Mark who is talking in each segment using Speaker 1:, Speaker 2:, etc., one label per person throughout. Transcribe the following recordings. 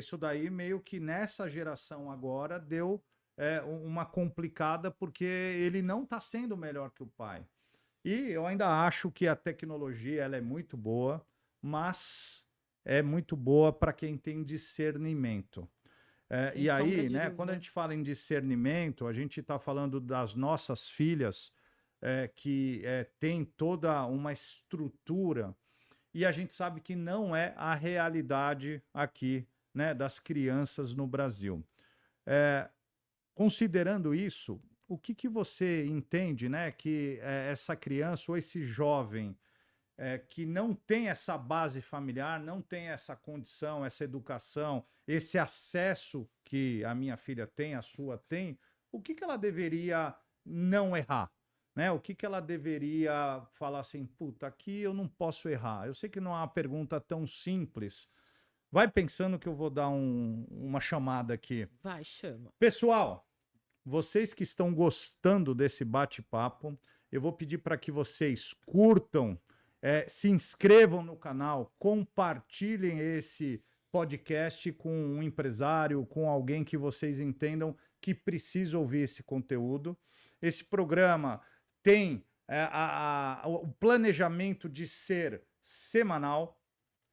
Speaker 1: isso daí meio que nessa geração agora deu uma complicada porque ele não está sendo melhor que o pai. E eu ainda acho que a tecnologia ela é muito boa, mas é muito boa para quem tem discernimento.
Speaker 2: Sem
Speaker 1: E
Speaker 2: sombra
Speaker 1: aí,
Speaker 2: de
Speaker 1: né, quando a
Speaker 2: dúvida.
Speaker 1: gente fala em discernimento, a gente está falando das nossas filhas que têm toda uma estrutura e a gente sabe que não é a realidade aqui, né, das crianças no Brasil. É, considerando isso, o que, que você entende, né, que essa criança ou esse jovem que não tem essa base familiar, não tem essa condição, essa educação, esse acesso que a minha filha tem, a sua tem, o que, que ela deveria não errar? Né? O que, que ela deveria falar assim, puta, aqui eu não posso errar. Eu sei que não é uma pergunta tão simples. Vai pensando que eu vou dar uma chamada aqui.
Speaker 2: Vai, chama.
Speaker 1: Pessoal, vocês que estão gostando desse bate-papo, eu vou pedir para que vocês curtam, se inscrevam no canal, compartilhem esse podcast com um empresário, com alguém que vocês entendam que precisa ouvir esse conteúdo. Esse programa tem o planejamento de ser semanal.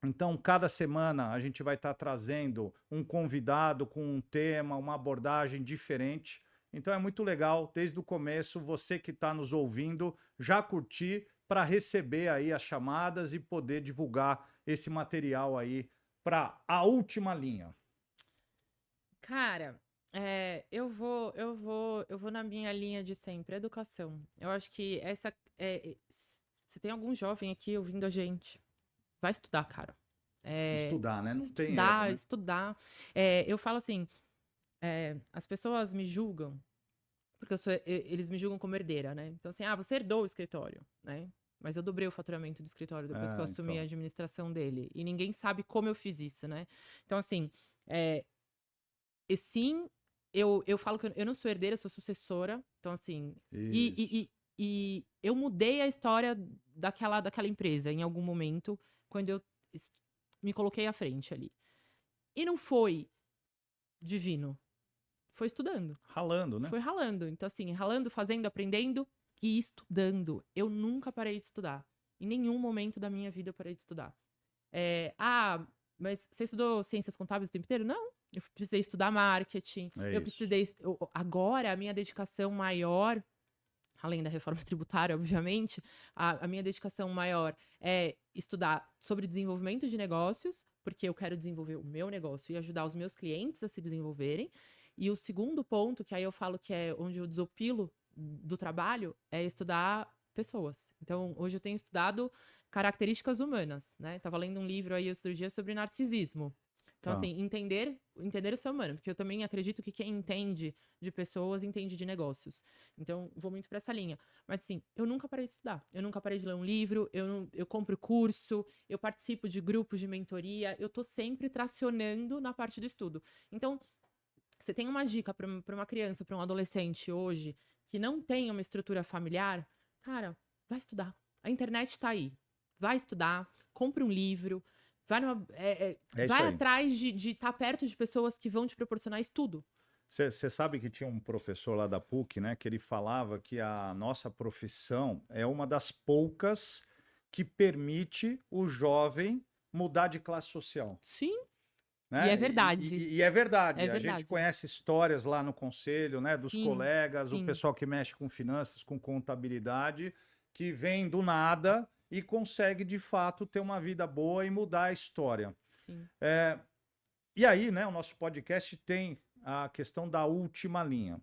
Speaker 1: Então, cada semana a gente vai estar trazendo um convidado com um tema, uma abordagem diferente. Então é muito legal, desde o começo, você que está nos ouvindo, já curtir para receber aí as chamadas e poder divulgar esse material aí para a última linha.
Speaker 2: Cara, eu vou na minha linha de sempre, educação. Eu acho que se tem algum jovem aqui ouvindo a gente, vai estudar, cara.
Speaker 1: Estudar, né? Não tem erro,
Speaker 2: Estudar,
Speaker 1: né?
Speaker 2: estudar. Eu falo assim, as pessoas me julgam, porque eles me julgam como herdeira, né? Então, assim, você herdou o escritório, né? Mas eu dobrei o faturamento do escritório depois que eu assumi a
Speaker 1: Então.
Speaker 2: administração dele. E ninguém sabe como eu fiz isso, né? Então, assim, e sim, eu falo que eu não sou herdeira, eu sou sucessora. Então, assim, e,
Speaker 1: Isso.
Speaker 2: e, e, e eu mudei a história daquela empresa em algum momento, quando eu me coloquei à frente ali. E não foi divino, foi estudando.
Speaker 1: Ralando, né?
Speaker 2: Foi ralando. Então, assim, ralando, fazendo, aprendendo e estudando. Eu nunca parei de estudar. Em nenhum momento da minha vida eu parei de estudar. Mas você estudou ciências contábeis o tempo inteiro? Não. Eu precisei estudar marketing.
Speaker 1: É
Speaker 2: Eu
Speaker 1: isso.
Speaker 2: precisei. Agora, a minha dedicação maior, além da reforma tributária, obviamente, a minha dedicação maior é estudar sobre desenvolvimento de negócios, porque eu quero desenvolver o meu negócio e ajudar os meus clientes a se desenvolverem. E o segundo ponto, que aí eu falo que é onde eu desopilo do trabalho, é estudar pessoas. Então, hoje eu tenho estudado características humanas, né? Tava lendo um livro aí outro dia sobre narcisismo. Então,
Speaker 1: Tá.
Speaker 2: assim, entender o ser humano, porque eu também acredito que quem entende de pessoas entende de negócios. Então, vou muito para essa linha. Mas, assim, eu nunca parei de estudar. Eu nunca parei de ler um livro, eu compro curso, eu participo de grupos de mentoria, eu tô sempre tracionando na parte do estudo. Então, você tem uma dica para uma criança, para um adolescente hoje, que não tem uma estrutura familiar, cara, vai estudar. A internet tá aí. Vai estudar, compra um livro,
Speaker 1: É isso
Speaker 2: vai
Speaker 1: aí.
Speaker 2: atrás de estar perto de pessoas que vão te proporcionar estudo.
Speaker 1: Você sabe que tinha um professor lá da PUC, né, que ele falava que a nossa profissão é uma das poucas que permite o jovem mudar de classe social,
Speaker 2: Sim, e é
Speaker 1: né?
Speaker 2: verdade.
Speaker 1: E é
Speaker 2: É
Speaker 1: verdade. A gente
Speaker 2: verdade.
Speaker 1: conhece histórias lá no conselho, né, dos
Speaker 2: Sim,
Speaker 1: colegas, o
Speaker 2: sim,
Speaker 1: pessoal que mexe com finanças, com contabilidade, que vem do nada e consegue de fato ter uma vida boa e mudar a história.
Speaker 2: sim.
Speaker 1: E aí, né, o nosso podcast tem a questão da última linha.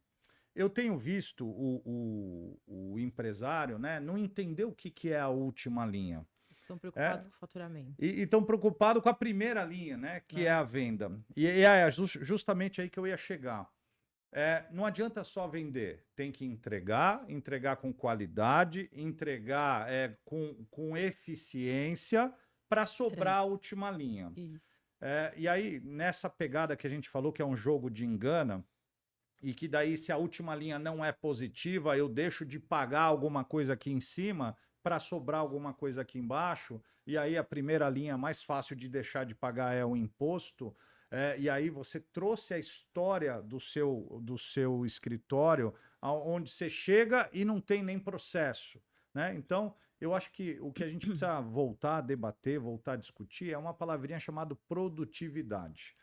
Speaker 1: Eu tenho visto o empresário, né, não entender o que, que é a última linha.
Speaker 2: Estão
Speaker 1: É,
Speaker 2: preocupados com o faturamento,
Speaker 1: e estão preocupados com a primeira linha, né, que é
Speaker 2: né?
Speaker 1: a venda. E é justamente aí que eu ia chegar. Não adianta só vender, tem que entregar, entregar com qualidade, entregar com eficiência para sobrar a
Speaker 2: Cresce.
Speaker 1: última linha.
Speaker 2: Isso.
Speaker 1: E aí, nessa pegada que a gente falou, que é um jogo de engana, e que daí, se a última linha não é positiva, eu deixo de pagar alguma coisa aqui em cima para sobrar alguma coisa aqui embaixo, e aí a primeira linha mais fácil de deixar de pagar é o imposto. E aí você trouxe a história do seu escritório, onde você chega e não tem nem processo, né? Então, eu acho que o que a gente precisa voltar a debater, voltar a discutir, é uma palavrinha chamada produtividade.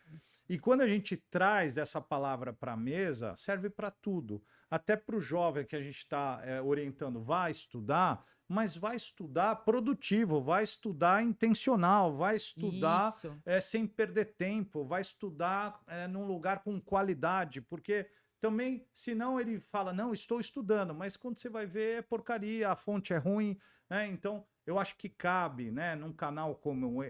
Speaker 1: E quando a gente traz essa palavra para a mesa, serve para tudo. Até para o jovem que a gente está orientando, vai estudar, mas vai estudar produtivo, vai estudar intencional, vai estudar
Speaker 2: Isso.
Speaker 1: sem perder tempo, vai estudar num lugar com qualidade, porque também, senão ele fala, não, estou estudando, mas quando você vai ver é porcaria, a fonte é ruim, né? Então, eu acho que cabe, né, num canal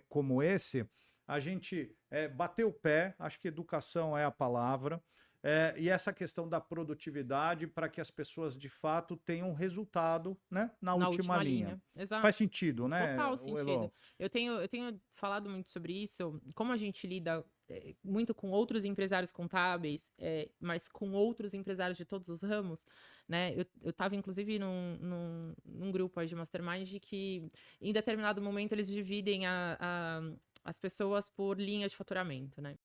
Speaker 1: como esse, a gente bater o pé, acho que educação é a palavra, e essa questão da produtividade para que as pessoas de fato tenham resultado, né, na
Speaker 2: Na
Speaker 1: última
Speaker 2: última
Speaker 1: linha.
Speaker 2: linha. Exato.
Speaker 1: Faz sentido, né,
Speaker 2: Total
Speaker 1: Elô?
Speaker 2: sentido. Eu tenho falado muito sobre isso, como a gente lida muito com outros empresários contábeis, mas com outros empresários de todos os ramos, né? Eu tava, inclusive, num grupo aí de mastermind de que, em determinado momento, eles dividem as pessoas por linha de faturamento, né?